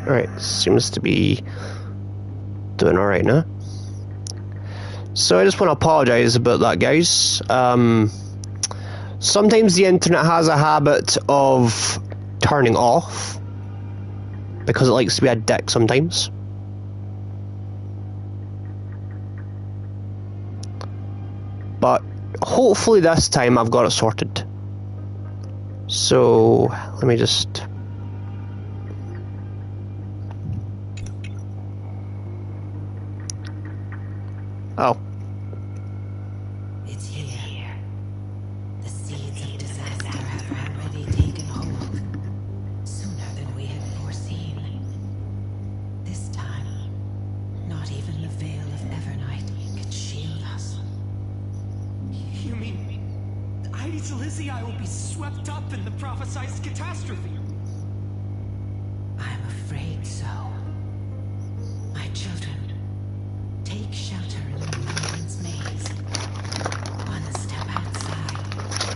Alright, seems to be doing alright now. So I just want to apologise about that, guys. Sometimes the internet has a habit of turning off because it likes to be a dick sometimes. But hopefully this time I've got it sorted. So let me just... Oh. It's here. The seeds of disaster have already taken hold, sooner than we had foreseen. This time, not even the veil of Evernight can shield us. You mean Heidi's Elysiae will be swept up in the prophesied catastrophe? I'm afraid so. My children, take shelter in the Remembrance Maze. One step outside,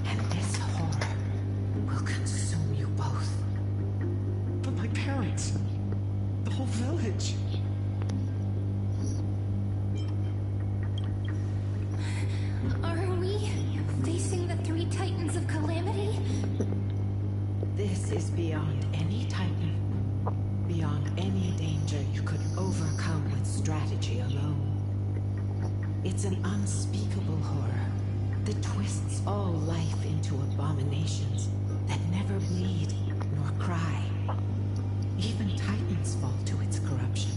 and this horror will consume you both. But my parents, the whole village. Are we facing the three titans of calamity? This is beyond any Titan, beyond any danger you could overcome with strategy alone. It's an unspeakable horror that twists all life into abominations that never bleed nor cry. Even Titans fall to its corruption,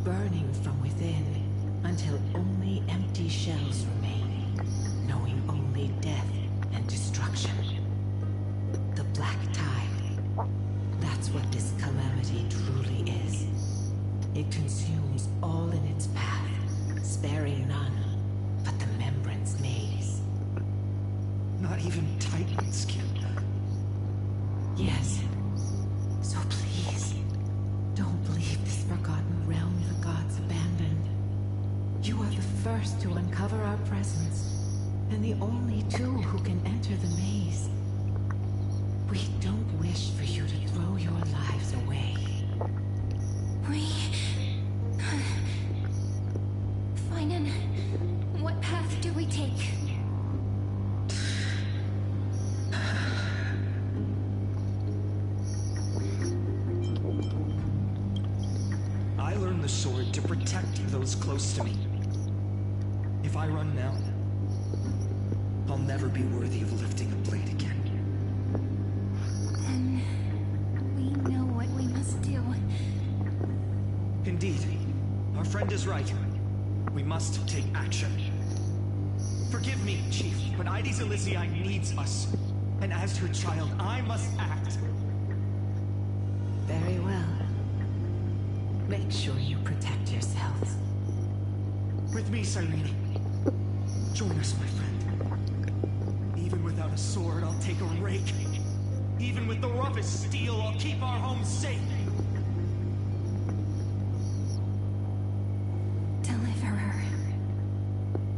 burning from within until only empty shells remain, knowing only death and destruction. The Black Tide, that's what this calamity truly is. It consumes all in its path, sparing none but the Remembrance Maze. Not even Titans can. Yes. So please, don't leave this forgotten realm the gods abandoned. You are the first to uncover our presence, and the only two who can enter the maze. We don't wish for you to throw your lives away. Finan, what path do we take? I learned the sword to protect those close to me. If I run now, I'll never be worthy of lifting a blade again. Then we know what we must do. Indeed, our friend is right. We must take action. Forgive me, Chief, but Heidi's Elysiae needs us. And as her child, I must act. Very well. Make sure you protect yourselves. With me, Cyrene. Join us, my friend. Even without a sword, I'll take a rake. Even with the roughest steel, I'll keep our home safe. Deliverer.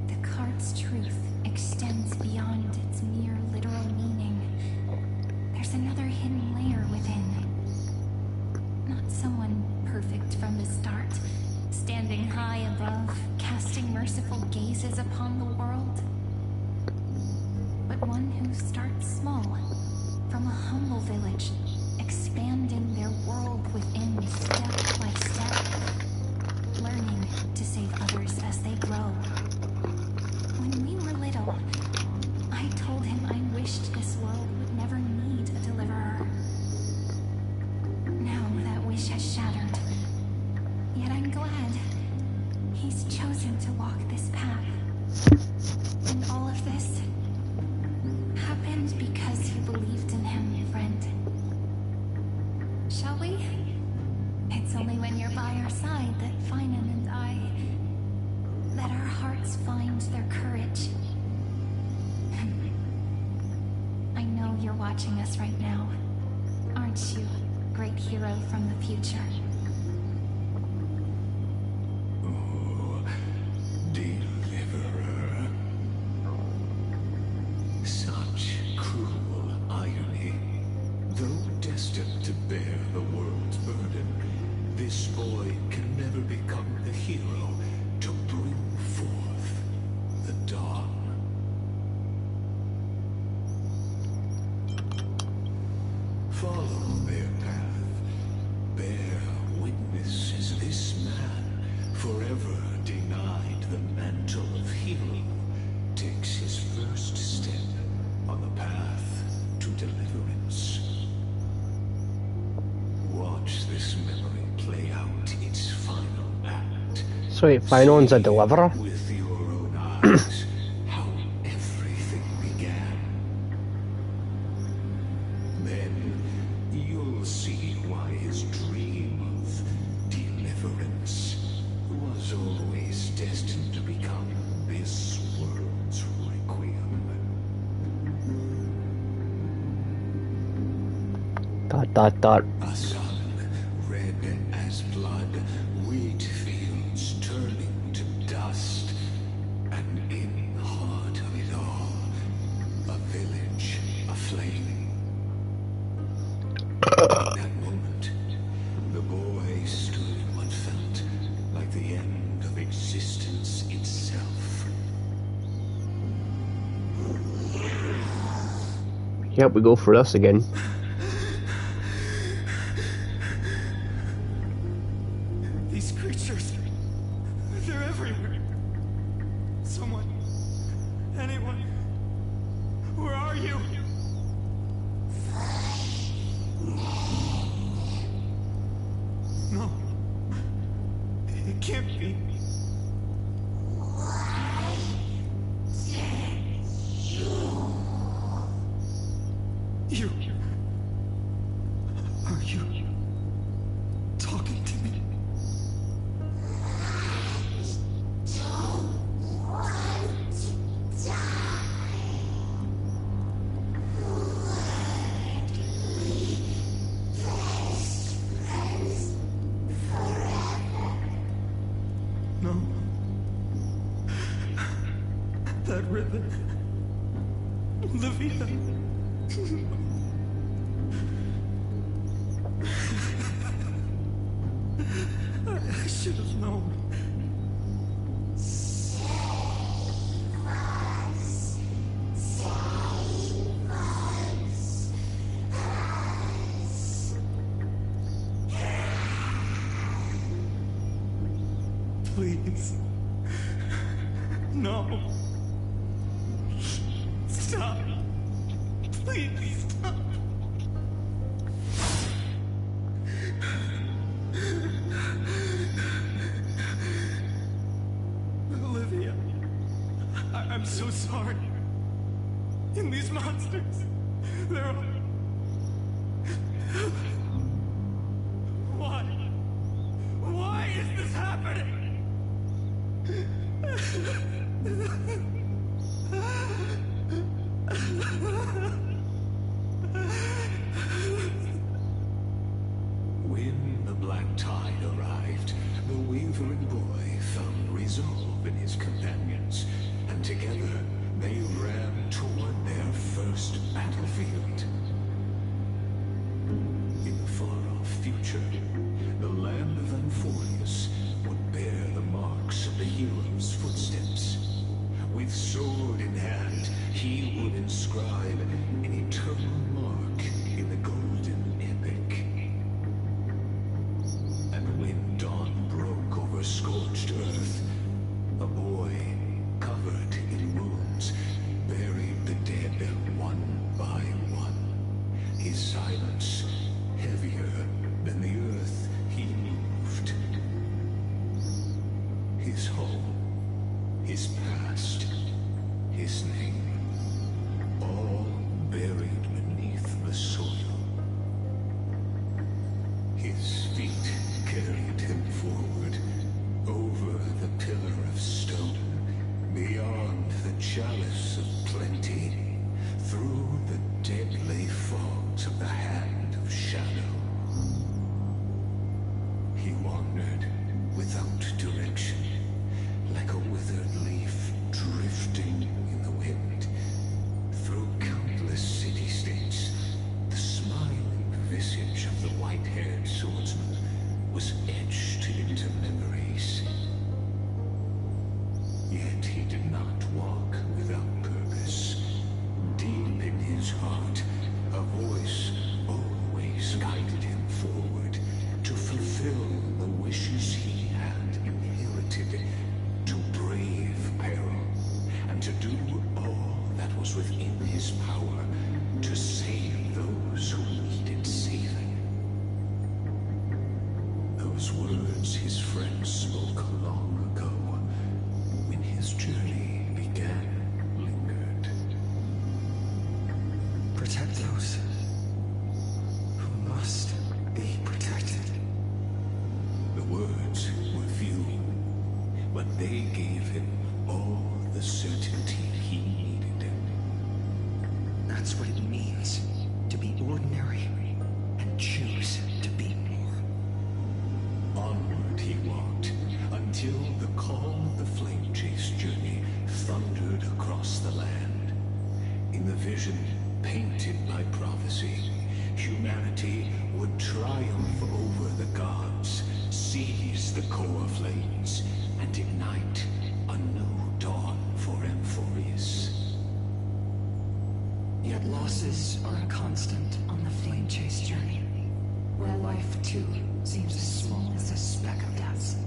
The card's truth extends beyond its mere literal meaning. There's another hidden layer within. Not someone perfect from the start, standing high above, casting merciful gazes upon the world. But one who starts small, from a humble village, expanding their world within step by step, learning to save others as they grow. When we were little, I told him I wished this world would never need a deliverer. Now that wish has shattered. Yet I'm glad he's chosen to walk this path. And all of this happened because you believed in him, friend. Shall we? It's only when you're by our side that Finan and I... that our hearts find their courage. I know you're watching us right now. Aren't you, great hero from the future? Oh, deliverer. Such cruel irony. Though destined to bear the world's burden, This boy can never become the hero to bring forth the dawn. Follow their path. Bear witness as this man, forever denied the mantle of hero, takes his first step on the path to deliverance. Watch this memory play out its final act. Sweet, final one's a deliverer. With your own eyes, how everything began. Then you'll see why his dream of deliverance was always destined to become this world's requiem. Dot. A sun red as blood, wheat fields turning to dust, and in the heart of it all, a village aflame. At that moment, the boy stood in what felt like the end of existence itself. Yep, we go for this again. These creatures, they're everywhere. Someone, anyone, where are you? No, it can't be. You, are you talking to me? No. That river. Olivia. I should have known. Please. No. Stop. Please stop. Olivia, I'm so sorry. And these monsters, they're all... Why? Why is this happening? When the black tide arrived, the wavering boy found resolve in his companions, and together they ran toward their first battlefield. In the far-off future, the land of Anforius would bear the marks of the hero's footsteps. With sword in hand, he would inscribe an eternal mark in the golden epic. And when dawn broke over scorched earth, a boy, covered in wounds, buried the dead one by one. His silence heavier than the earth he moved. His home, his past, his name, all buried beneath the soil. His feet carried him forward, over the pillar of stone, beyond the chalice of plenty, through the deadly fogs of the hand of shadow. He wandered without direction, like a withered leaf drifting in the wind, through countless city-states. The smiling visage of the white-haired swordsman was etched into memories. Yet he did not walk without purpose. Deep in his heart, a voice always guided him forward to fulfill the wishes he had inherited, to brave peril, and to do all that was within his power to save those who needed saving. Those words his friends spoke long ago, when his journey began, lingered. Protect those who must be protected. The words were few, but they gave him all the certainty he needed. That's what it means to be ordinary and choose to be more. Onward he walked, until the call of the flame chase journey thundered across the land. In the vision painted by prophecy, humanity would triumph over the gods, seize the core flames, and ignite a new dawn for Amphorius. Yet losses are a constant on the flame chase journey, where life too seems as small as a speck of dust.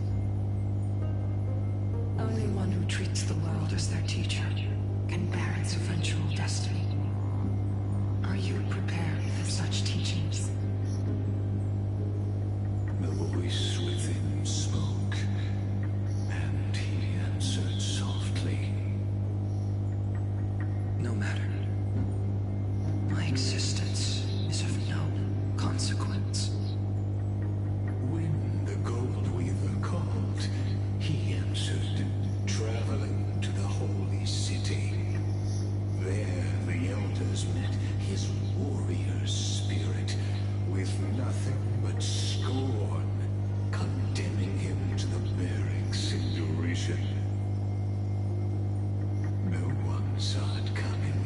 Only one who treats the world as their teacher can bear its eventual destiny. Are you prepared for such teachings? The voice within spoke, and he answered softly. No matter. My existence is of no consequence. When the Gold Weaver called, he answered, traveling to the holy city. There the elders met his warrior spirit, with nothing but scorn, condemning him to the barracks in derision. No one saw it coming,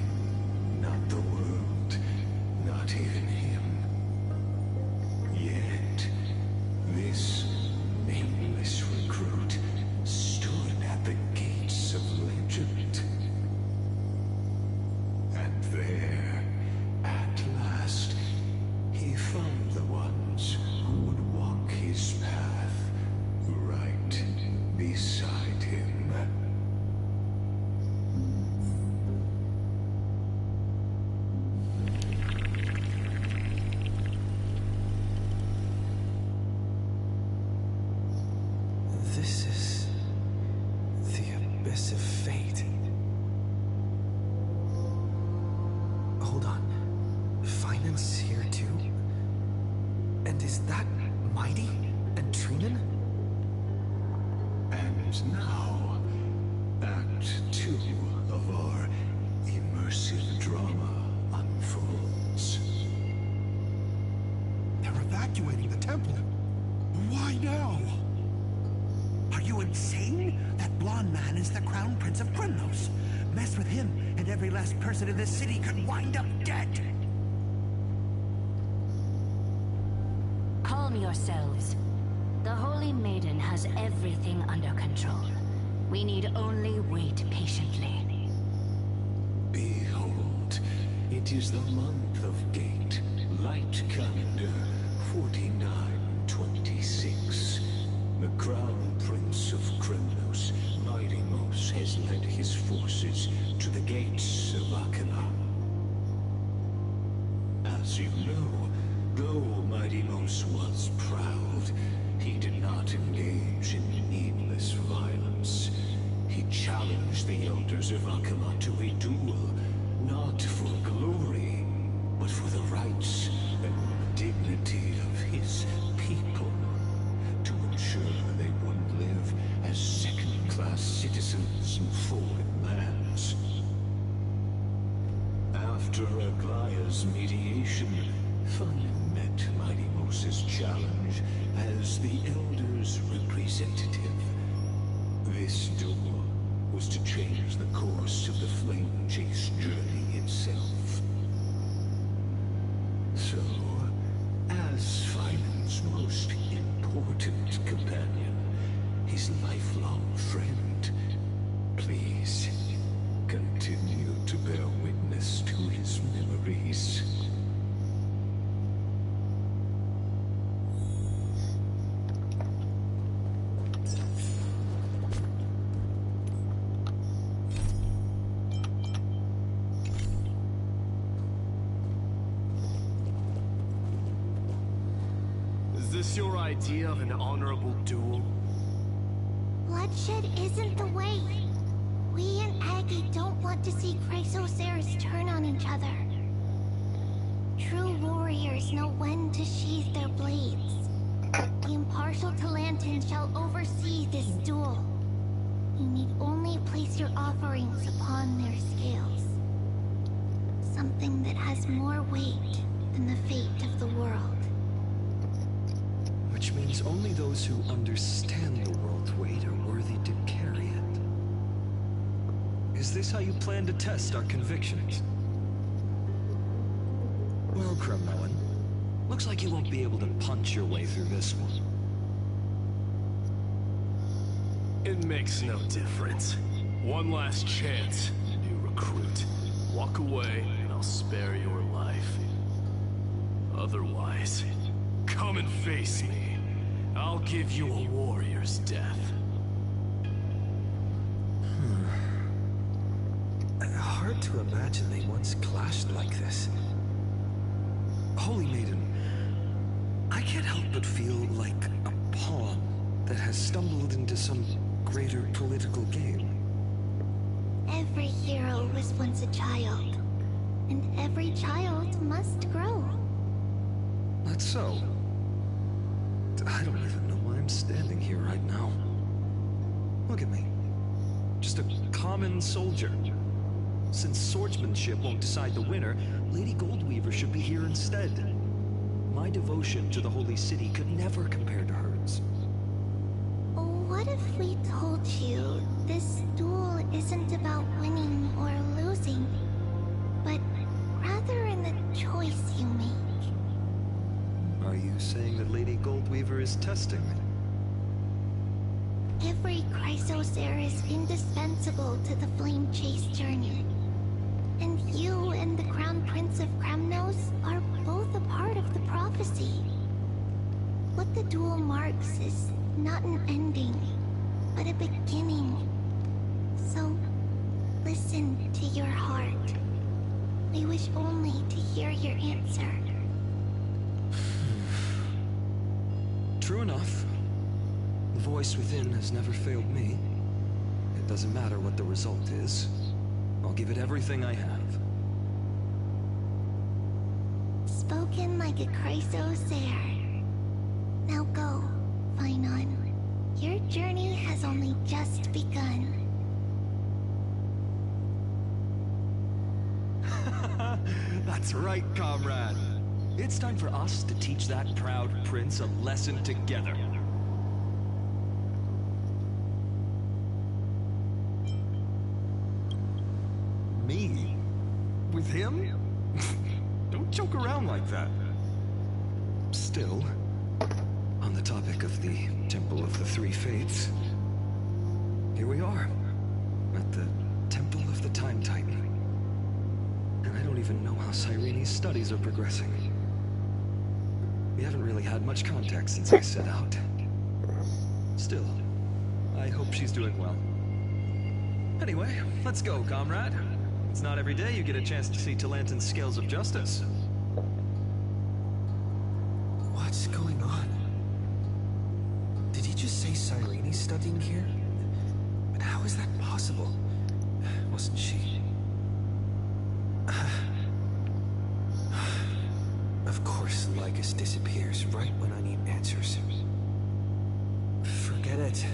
not the world, not even him. Yet, this nameless recruit stood at the gates of legend. And there, at last, he found the ones who would walk his path, right beside him. This is the abyss of fate. Hold on. Finance here too? And is that Mighty and Trinan? And now, Act 2 of our immersive drama unfolds. They're evacuating the temple. Why now? Are you insane? That blonde man is the Crown Prince of Krymnos. Mess with him, and every last person in this city could wind up dead. Calm yourselves. The Holy Maiden has everything under control. We need only wait patiently. Behold, it is the month of Gate, Light Calendar 4926. The Crown Prince of Krymnos, Mighty-Mos, has led his forces to the gates of Akela. As you know, though Mighty-Mos was proud, he did not engage in needless violence. He challenged the elders of Akela to a duel, not for glory, but for the rights and dignity of his people, to ensure they wouldn't live as second-class citizens in foreign lands. After Aglaya's mediation, Fun met Mighty Moses' challenge as the Elder's representative. This duel was to change the course of the Flame Chase journey itself. So, as Finance' most important this your idea of an honorable duel? Bloodshed isn't the way. We and Aggie don't want to see Chrysoceres turn on each other. True warriors know when to sheathe their blades. The impartial Talantan shall oversee this duel. You need only place your offerings upon their scales. Something that has more weight than the fate of the world. Which means only those who understand the world's weight are worthy to carry it. Is this how you plan to test our convictions? Well, Kremnoan, looks like you won't be able to punch your way through this one. It makes no difference. One last chance, new recruit. Walk away, and I'll spare your life. Otherwise, come and face me. I'll give you a warrior's death. Hard to imagine they once clashed like this. Holy Maiden, I can't help but feel like a pawn that has stumbled into some greater political game. Every hero was once a child, and every child must grow. That's so. I don't even know why I'm standing here right now. Look at me. Just a common soldier. Since swordsmanship won't decide the winner, Lady Goldweaver should be here instead. My devotion to the Holy City could never compare to hers. What if we told you this duel isn't about winning or losing, but rather in the choice you make? Are you saying that Lady Goldweaver is testing me? Every Chrysocere is indispensable to the Flame Chase journey. And you and the Crown Prince of Kremnos are both a part of the prophecy. What the duel marks is not an ending, but a beginning. So, listen to your heart. We wish only to hear your answer. True enough. The voice within has never failed me. It doesn't matter what the result is. I'll give it everything I have. Spoken like a Chrysocere. Now go, Finon. Your journey has only just begun. That's right, comrade. It's time for us to teach that proud prince a lesson together. Me? With him? Don't joke around like that. Still, on the topic of the Temple of the Three Fates, here we are, at the Temple of the Time Titan. And I don't even know how Cyrene's studies are progressing. We haven't really had much contact since I set out. Still, I hope she's doing well. Anyway, let's go, comrade. It's not every day you get a chance to see Talantan's scales of justice. What's going on? Did he just say Cyrene's studying here? But how is that possible? Wasn't she? Of course, Lycus disappears right when I need answers. Forget it.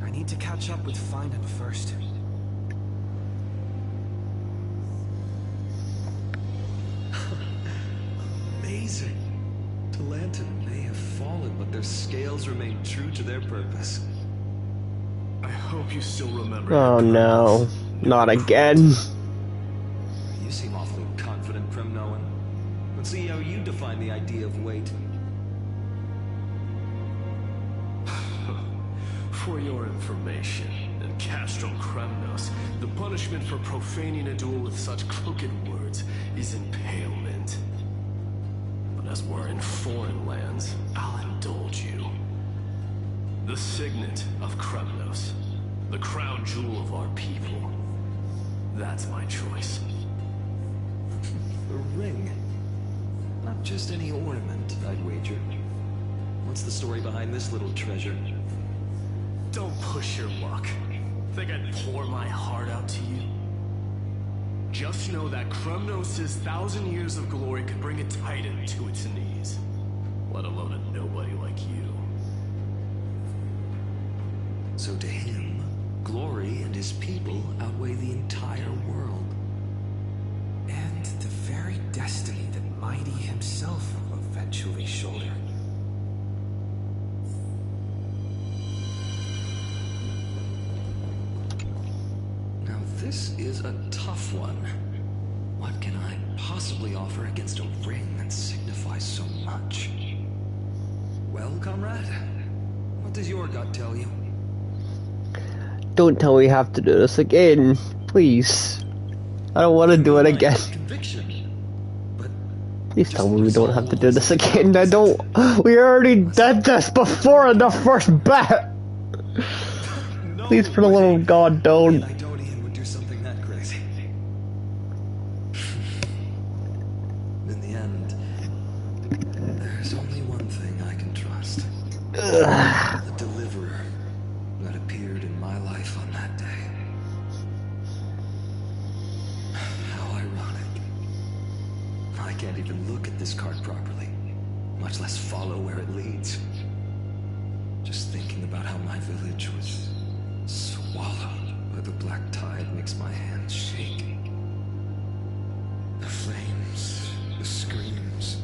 I need to catch up with Finon first. Amazing. Talantan may have fallen, but their scales remain true to their purpose. I hope you still remember. Oh no, not again. You seem awfully confident, Kremnoan. Let's see how you define the idea of weight. For your information, in Castro Kremnos, the punishment for profaning a duel with such crooked words is impalement. But as we're in foreign lands, I'll indulge you. The signet of Kremnos, the crown jewel of our people. That's my choice. A ring. Not just any ornament, I'd wager. What's the story behind this little treasure? Don't push your luck. Think I'd pour my heart out to you? Just know that Krumnos' 1,000 years of glory could bring a titan to its knees. Let alone a nobody like you. So to him, glory and his people outweigh the entire world. And the very destiny that Mighty himself will eventually shoulder. Now this is a tough one. What can I possibly offer against a ring that signifies so much? Well, comrade, what does your gut tell you? Don't tell me we have to do this again, please. I don't want to do it again. Conviction. But Please tell me we don't have to do this again. I don't. We already did this before in the first bet. Please, for the love of God, don't. Idonian would do something that crazy. In the end, there's only one thing I can trust. The deliverer that appeared in my life on that day. How ironic. I can't even look at this card properly, much less follow where it leads. Just thinking about how my village was swallowed by the black tide makes my hands shake. The flames, the screams,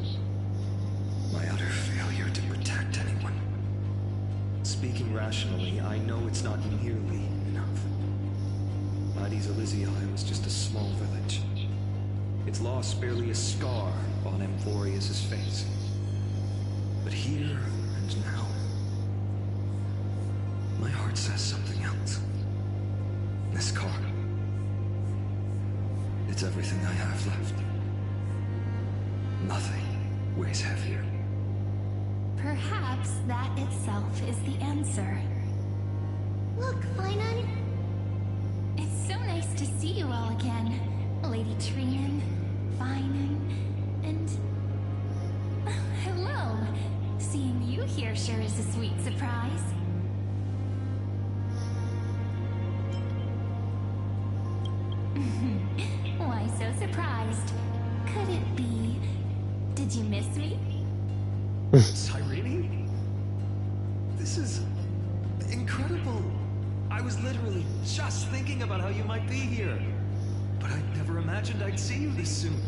my utter failure to protect anyone. Speaking rationally, I know it's not nearly enough. Mighty's Elysium was just a small village. Its loss barely a scar on Amphorius' face. But here and now, my heart says something else. This card. It's everything I have left. Nothing weighs heavier. Perhaps that itself is the answer. Look, Finan. It's so nice to see you all again. Lady Trinan, Finan, and... hello. Seeing you here sure is a sweet surprise. Why so surprised? Could it be... Did you miss me? Cyrene? This is incredible. I was literally just thinking about how you might be here. But I never imagined I'd see you this soon.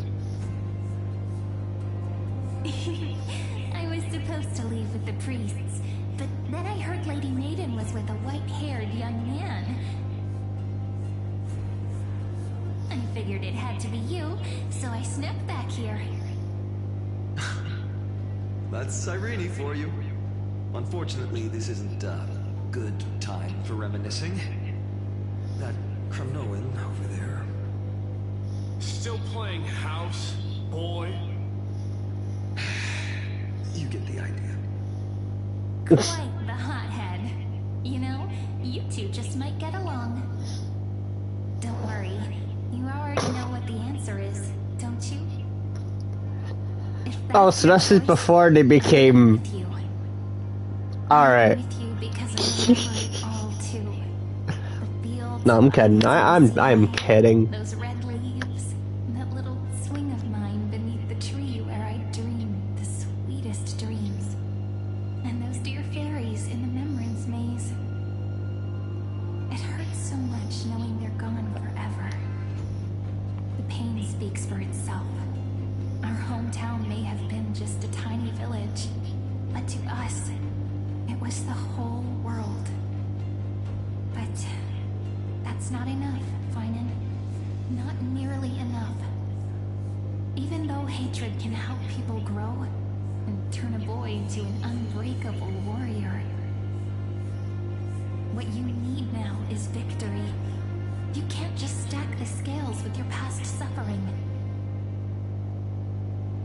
I was supposed to leave with the priests, but then I heard Lady Maiden was with a white-haired young man. I figured it had to be you, so I snuck back here. That's Cyrene for you. Unfortunately, this isn't a good time for reminiscing. That Krumnoan over there. Still playing house, boy? You get the idea. Quite the hothead. You know, you two just might get along. Don't worry. You already know what the answer is, don't you? Oh, so this is before they became... Alright. No, I'm kidding. I'm kidding. Those red leaves, that little swing of mine beneath the tree where I dreamed the sweetest dreams, and those dear fairies in the Memorance Maze. It hurts so much knowing they're gone forever. The pain speaks for itself. Our hometown may have been just a tiny village, but to us, it was the whole world. But that's not enough, Finan. Not nearly enough. Even though hatred can help people grow and turn a boy into an unbreakable warrior, what you need now is victory. You can't just stack the scales with your past suffering.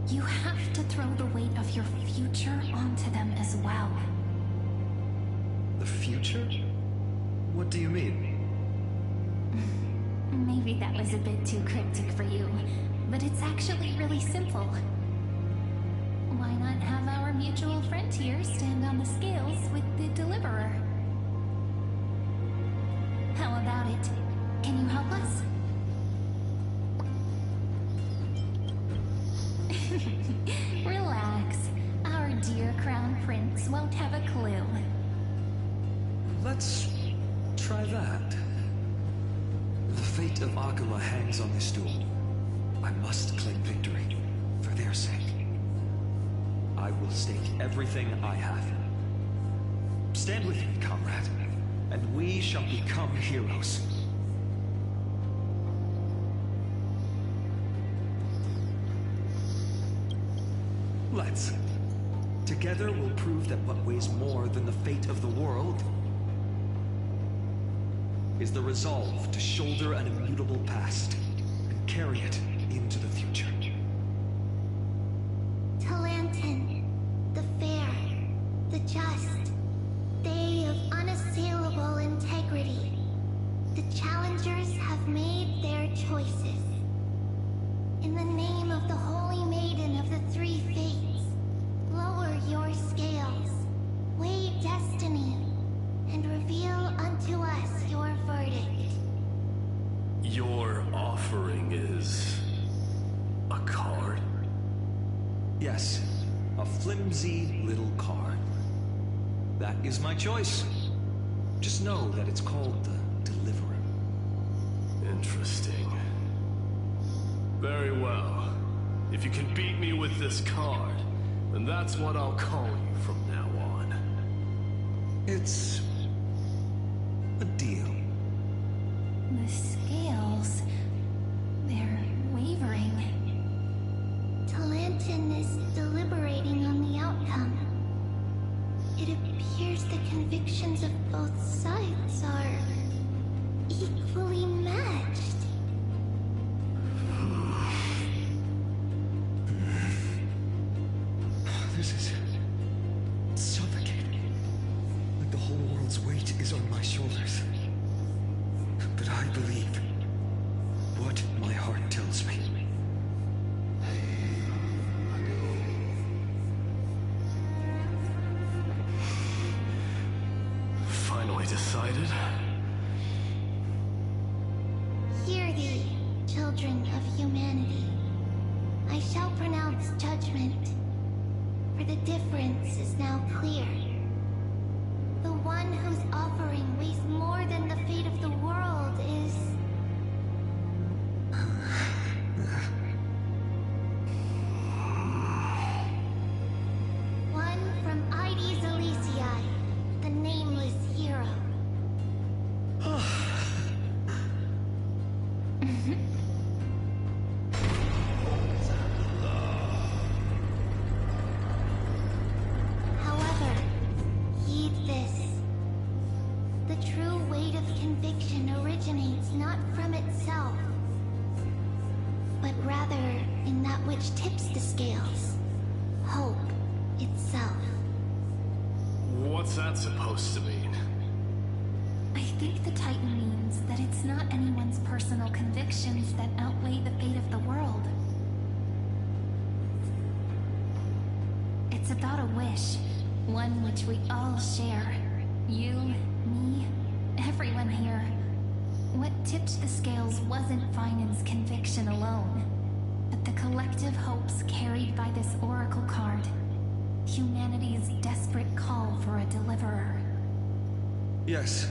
You have to throw the weight of your future onto them as well. The future? What do you mean? Maybe that was a bit too cryptic for you, but it's actually really simple. Why not have our mutual friend here stand on Relax. Our dear Crown Prince won't have a clue. Let's try that. The fate of Akuma hangs on this duel. I must claim victory, for their sake. I will stake everything I have. Stand with me, comrade, and we shall become heroes. Let's. Together we'll prove that what weighs more than the fate of the world is the resolve to shoulder an immutable past and carry it into the future. Talantin, the fair, the just, they of unassailable integrity. The challengers have made their choices. In the name of the Holy Maiden of the Three Fates, lower your scales, weigh destiny, and reveal unto us your verdict. Your offering is a card? Yes, a flimsy little card. That is my choice. Just know that it's called the Deliverer. Interesting. Very well. If you can beat me with this card, then that's what I'll call you from now on. It's a deal. The scales... they're wavering. Talantin is deliberating on the outcome. It appears the convictions of both sides are equally matched. This is suffocating. Like the whole world's weight is on my shoulders. But I believe what my heart tells me. Finally decided? Hear thee, children of humanity. I shall pronounce judgment, for the difference is now clear. The one whose offering weighs more than the fate of the world is... one from Ides Elysiae, the nameless hero. However, heed this. The true weight of conviction originates not from itself, but rather in that which tips the scales. Hope itself. What's that supposed to mean? I think the Titan means that it's not anyone's personal convictions that outweigh the fate of the world. It's about a wish, one which we all share. You, me, everyone here. What tipped the scales wasn't Vinan's conviction alone, but the collective hopes carried by this oracle card. Humanity's desperate call for a deliverer. Yes,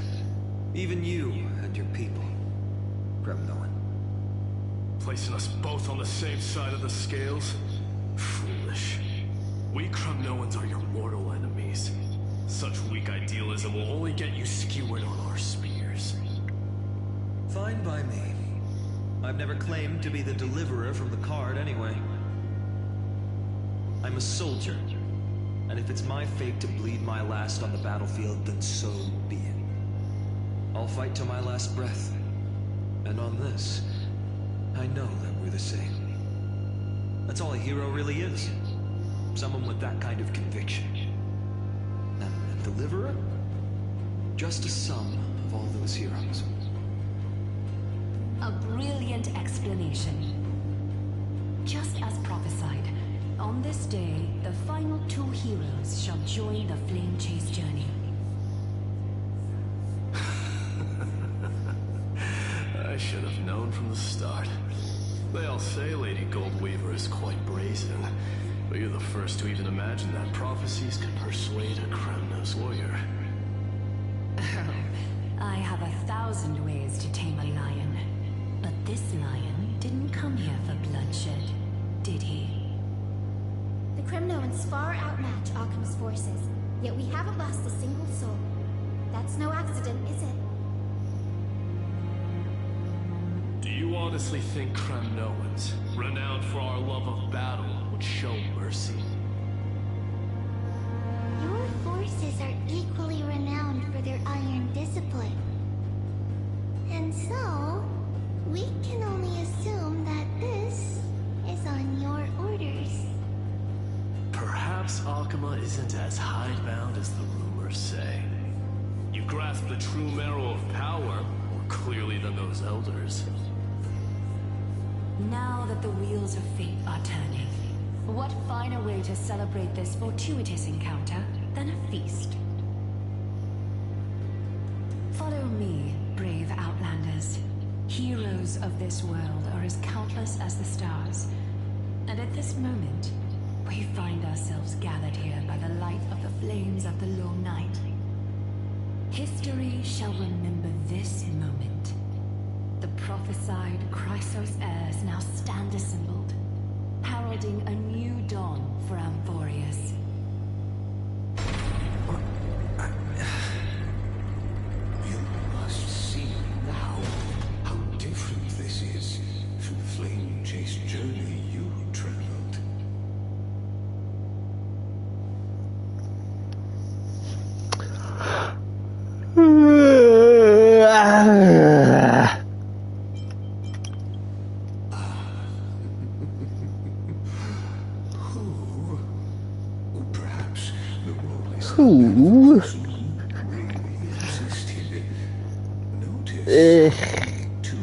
even you and your people, Gremnoan. Placing us both on the same side of the scales? Foolish. We Krumnoans are your mortal enemies. Such weak idealism will only get you skewered on our spears. Fine by me. I've never claimed to be the deliverer from the card anyway. I'm a soldier, and if it's my fate to bleed my last on the battlefield, then so be it. I'll fight till my last breath. And on this, I know that we're the same. That's all a hero really is. Someone with that kind of conviction. And a deliverer? Just a sum of all those heroes. A brilliant explanation. Just as prophesied, on this day, the final two heroes shall join the Flame Chase journey. I should have known from the start. They all say Lady Goldweaver is quite brazen, but you're the first to even imagine that prophecies can persuade a crown-nosed warrior. I have 1,000 ways to tame a lion. But this lion didn't come here for bloodshed, did he? The Kremnoans far outmatch Occam's forces, yet we haven't lost a single soul. That's no accident, is it? Do you honestly think Kremnoans, renowned for our love of battle, would show mercy? Your forces are equally renowned for their iron discipline. And so, we can only assume that this is on your orders. Perhaps Akama isn't as hidebound as the rumors say. You grasp the true marrow of power more clearly than those elders. Now that the wheels of fate are turning, what finer way to celebrate this fortuitous encounter than a feast? Follow me, brave Outlanders. Heroes of this world are as countless as the stars. And at this moment, we find ourselves gathered here by the light of the flames of the long night. History shall remember this moment. The prophesied Chrysos heirs now stand assembled, heralding a new dawn for Amphorius. You must see now how different this is from the flame-chased journey you traveled. Perhaps the role is Who? existed. Notice two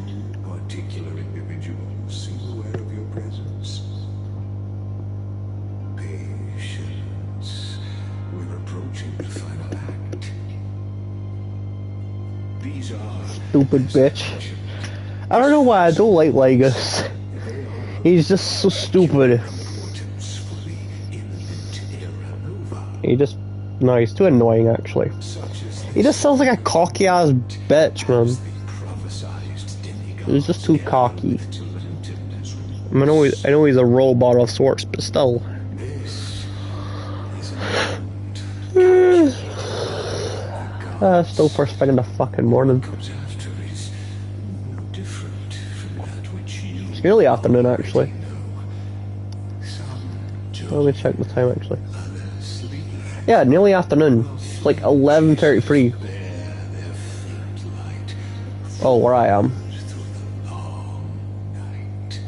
particular individuals seem aware of your presence. Patience. We're approaching the final act. These are Stupid bitch. I don't know why I don't like Legus. He's just so stupid. importance for the imminent era nova, He just... No, he's too annoying, actually. such as He just sounds like a cocky-ass bitch, man. the prophesized demigod He's just too cocky. to lantern as I know he's a robot of sorts, but still. this is an Still first thing in the fucking morning. comes after is no different from that which you It's nearly afternoon, actually. know. Some Let me check the time, actually. others sleep, Yeah, nearly afternoon. It's like 11:33. bear their faint light Oh, where I am. through the long night.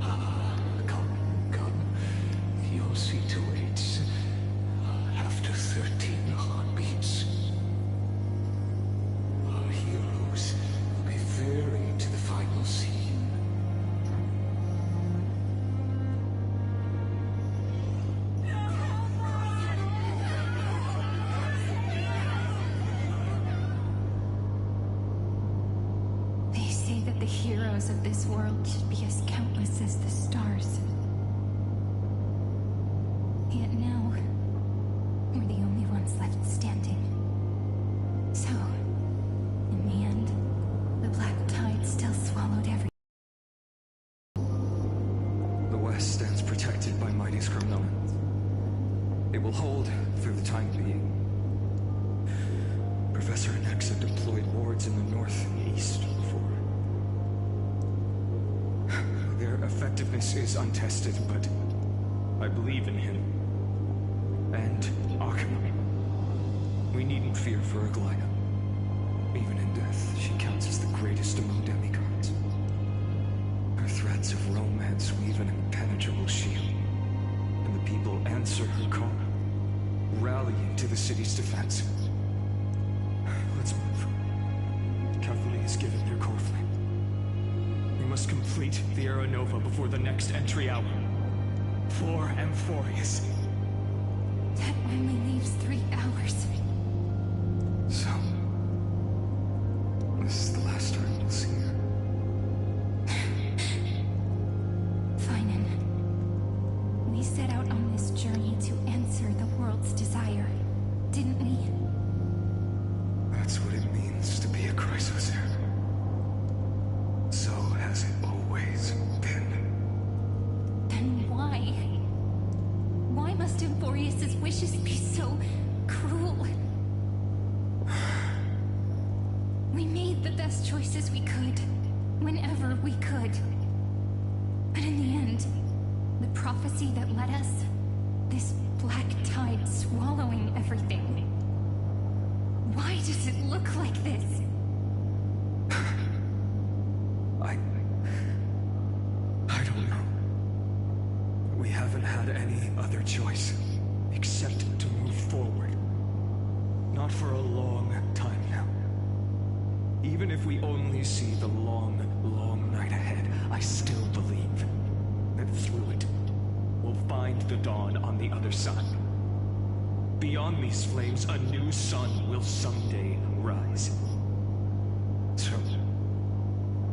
Ah, come, your seat awaits. After 13 heartbeats, our heroes will be ferried to the final scene. They say that the heroes of this world should be as countless as the stars. Yet now, we're the only ones left standing. So, in the end, the black tide still swallowed every... The West stands protected by mighty Kremnoans. It will hold for the time being. Professor and X have deployed wards in the north and east before. Their effectiveness is untested, but I believe in him. And Akama. We needn't fear for Aglaya. Even in death, she counts as the greatest among demigods. Her threads of romance weave an impenetrable shield, and the people answer her call, rallying to the city's defense. Let's move. Cavalry is given their core flame. We must complete the Era Nova before the next entry out. For Amphorius. That only leaves 3 hours. So, this is the last time we'll see her. Why must Emborius's wishes be so cruel? We made the best choices we could, whenever we could. But in the end, the prophecy that led us, this black tide swallowing everything. Why does it look like this? I don't know. We haven't had any other choice, except to move forward. Not for a long time now. Even if we only see the long, long night ahead, I still believe that through it, we'll find the dawn on the other side. Beyond these flames, a new sun will someday rise. So,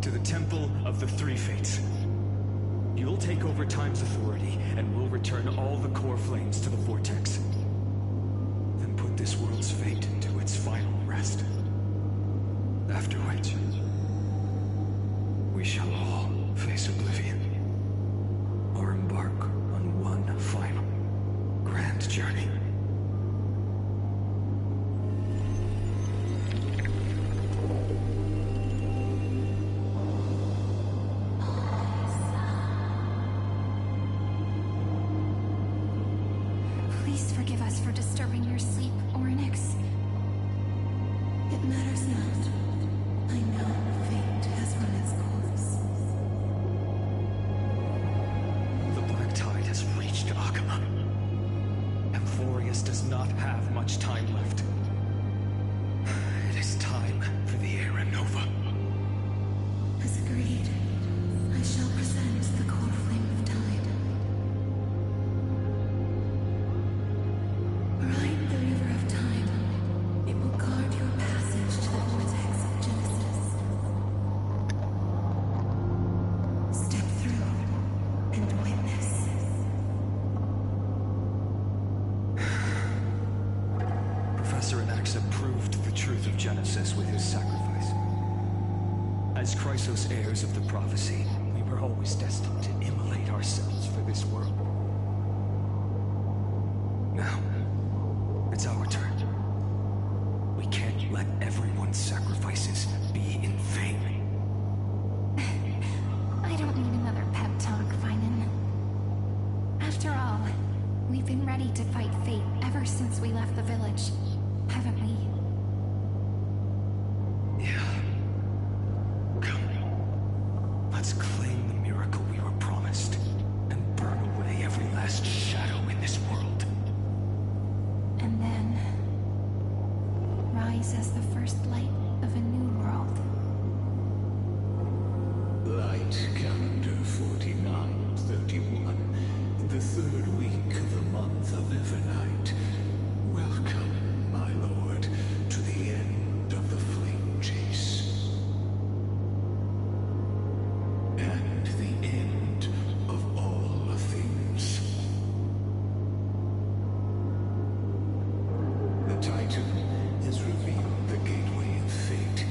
to the Temple of the Three Fates. You'll take over Time's authority, and we'll return all the core flames to the Vortex. Then put this world's fate to its final rest. After which, we shall all face oblivion, or embark on one final, grand journey. Please forgive us for disturbing your sleep, Orynyx. It matters not. I know fate has run its course. The black tide has reached Akama. Amphorius does not have much time left. It is time for the Era Nova. As agreed, I shall present the core flame of tide. Ride the river of time. It will guard your passage to the vortex of Genesis. Step through and witness. Professor Anaxa proved the truth of Genesis with his sacrifice. As Chrysos heirs of the prophecy, we were always destined to immolate ourselves for this world. Now, it's our turn. We can't let everyone's sacrifices be in vain. I don't need another pep talk, Finan. After all, we've been ready to fight fate ever since we left the village, haven't we? Yeah. Come. Let's claim the miracle we were promised and burn away every last shadow in this world. And then rise as the first light of a new world. Light calendar 4931, the third week of the month of Evernight. Welcome, my lord, to the end of the flame chase. And the end of all things. The Titan has revealed the gateway of fate.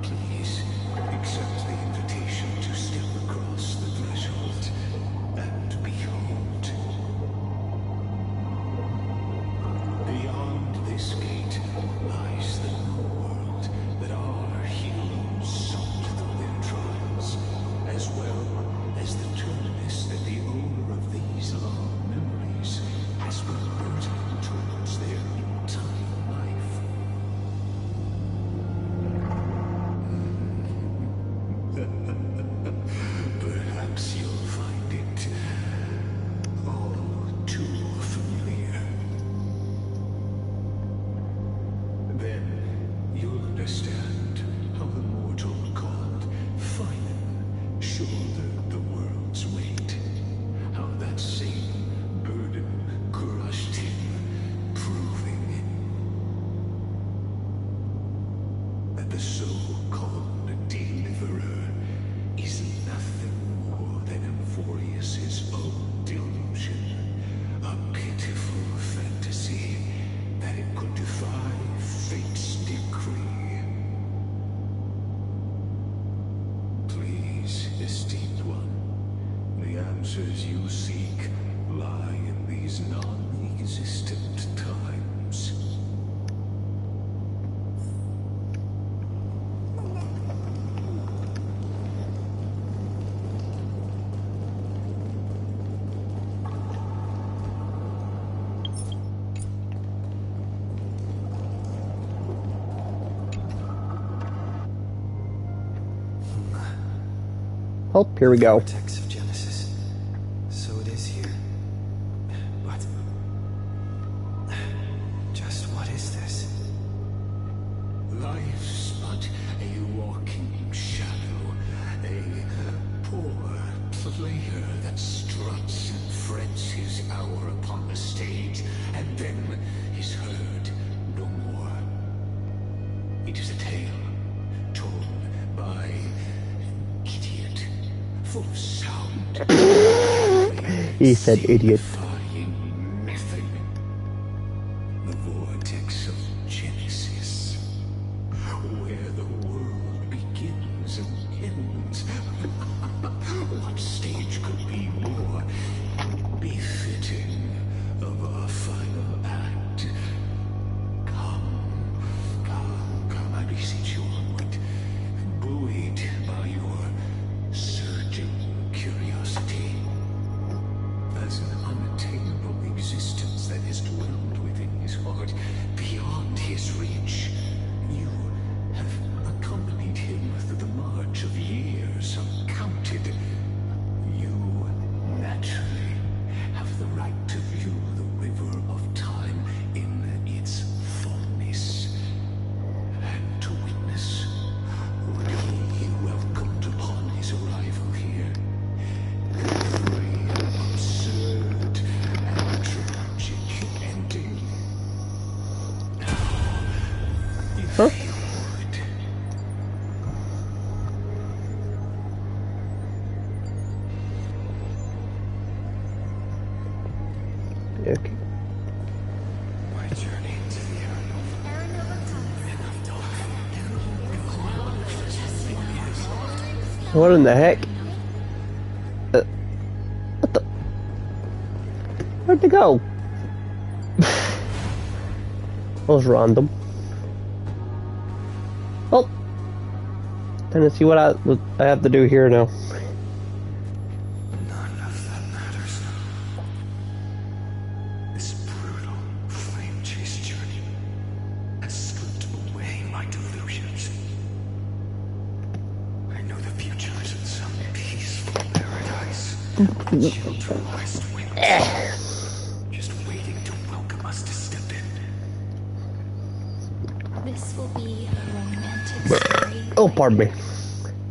Please accept the invitation to step across the threshold and behold. Beyond this gate lies the new world that our heroes sought through their trials, as well as the terminus that the owner of these long memories has been built towards their entire life. Oh, here we go. Vortex of Genesis. So it is here. But just what is this? Life's but a walking shadow, a poor player that struts and frets his hour upon the stage, and then is heard no more. It is a tale told by an idiot, full of sound. He said idiot. Signifying nothing. The vortex of Genesis, where the world begins and ends. What stage could be more befitting of our final act? Come, I beseech you onward, buoyed by your surging curiosity. As an unattainable existence that has dwelled within his heart, beyond his reach, you have accompanied him through the march of years uncounted. You naturally have the right to view the river of time in its fullness, and to witness what he welcomed upon his arrival here. Every absurd and tragic ending. Now, if you would. Okay. My journey to the What in the heck? What the? Where'd they go? That was random. Oh, time to see what I have to do here now. None of that matters. This brutal, flame-chased journey has stripped away my delusions. I know the future is in some peaceful paradise. Children west wind, just waiting to welcome us to step in. This will be a romantic story. Oh, pardon me.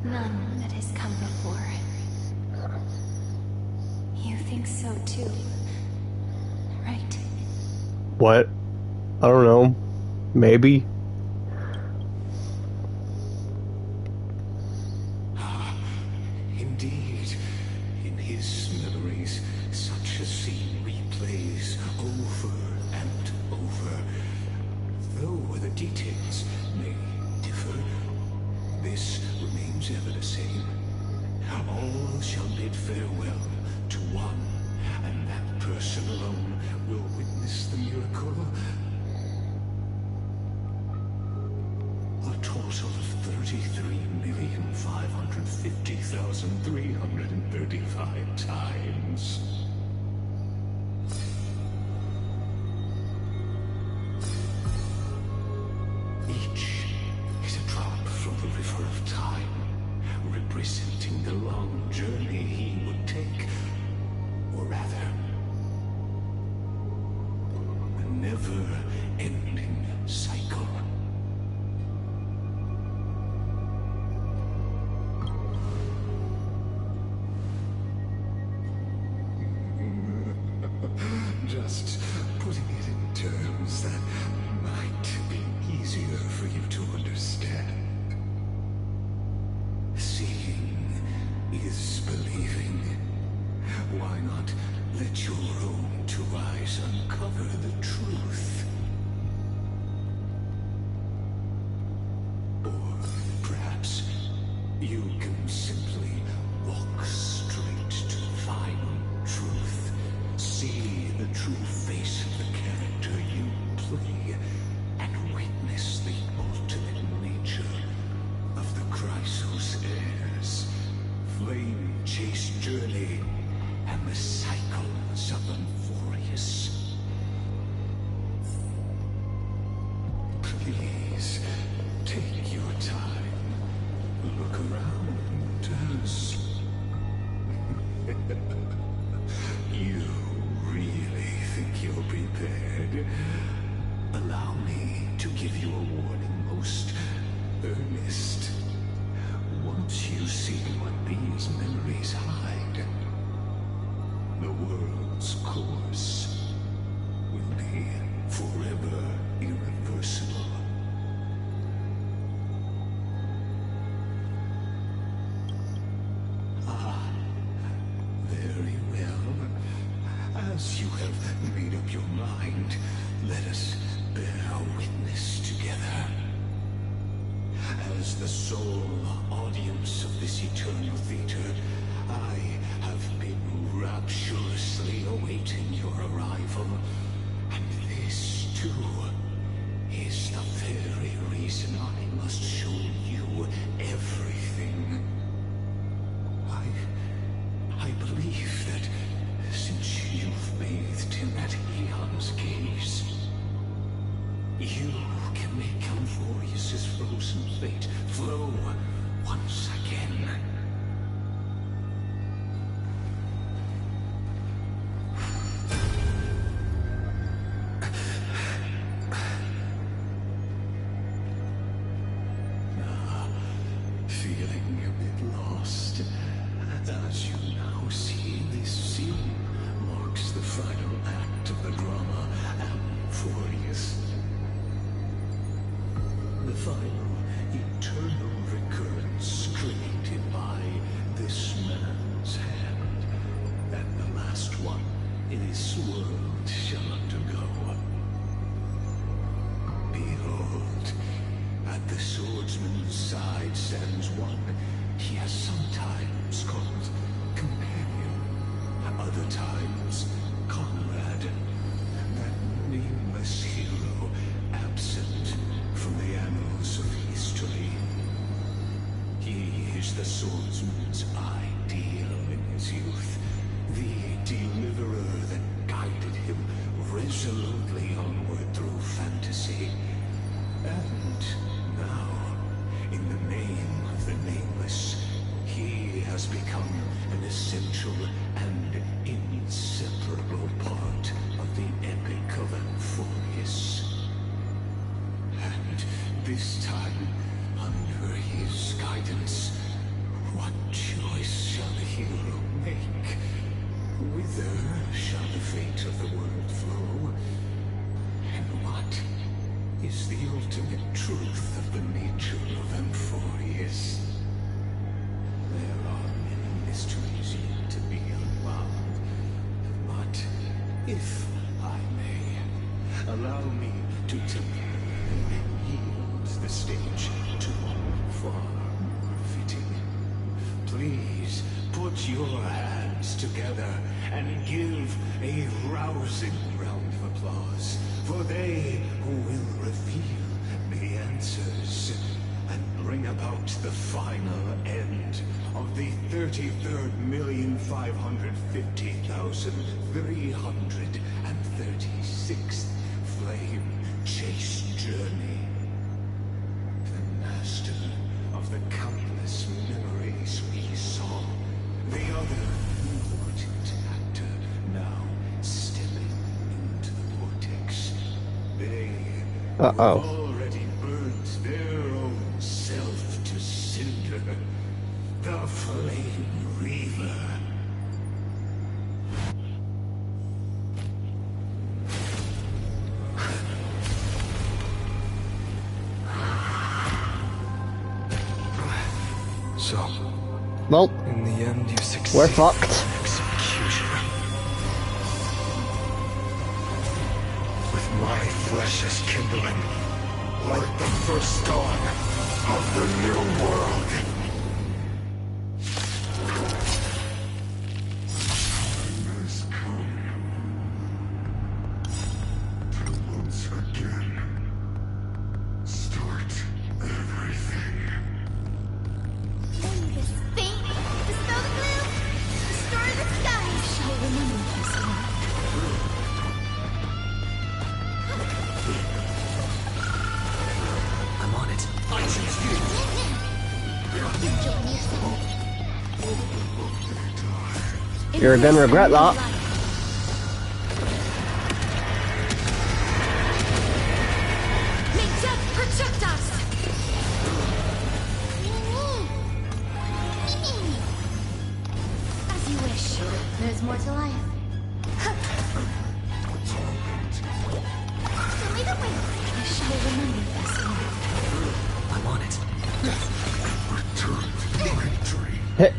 None that has come before. You think so too, right? What? I don't know. Maybe. Indeed, in his memories, such a scene replays over and over. Though the details may differ, this remains ever the same. All shall bid farewell to one, and that person alone will witness the miracle. A total of 33,550,335 times. Each is a drop from the river of time, representing the long journey he would take, or rather, a never-ending cycle. Just putting it in terms that might be easier for you to understand. Seeing is believing. Why not let your own two eyes uncover the truth? Or perhaps you can simply walk straight to final truth. See the true face of the character you play, and witness the ultimate nature of the Chrysos heirs, flame-chased journey, and the cycles of Euphorius. Please, take your time. Look around as prepared. Allow me to give you a warning, most earnest. Once you see what these memories hide, the world's course will be forever irreversible. Ah, very well. As you have made up your mind, let us bear witness together. As the sole audience of this eternal theater, I have been rapturously awaiting your arrival. And this, too, is the very reason I must show you everything. I believe that since you've bathed in that Aeon's gaze, you can make Amphorius's frozen fate flow once again. Feeling a bit lost, as you now see, this scene marks the final act of the drama Amphorius. The final eternal recurrence created by this man's hand, and the last one this world shall undergo. Behold, at the swordsman's side stands one he has sometimes called companion, other times comrade, that nameless hero absent from the annals of history. He is the swordsman's ideal in his youth, the deliverer that guided him resolutely onward through fantasy. And now, in the name of the nameless, he has become an essential and inseparable part of the epic of Amphorius. And this time, under his guidance, what choice shall the hero make? Whither shall the fate of the world flow? And what is the ultimate truth of the nature of Amphorius? There are many mysteries yet to be unwound, but if I may, allow me to temporarily yield the stage to one far more fitting. Please put your hands together and give a rousing round of applause for they who will reveal the answers and bring about the final end of the 33,550,336th flame chase journey. The master of the countless memories we saw, the other important actor now stepping into the vortex. They have already burnt their own self to cinder. The Flame Reaver. So, Well, in the end, you succeeded. we're fucked. Execution. With my flesh as kindling, like the first dawn of the new world. Has come to once again start everything. This fate, dispel the gloom, destroy the sky. Shall remember this one. I'm on it. I choose you. Join yourself. You're gonna regret that. Hit.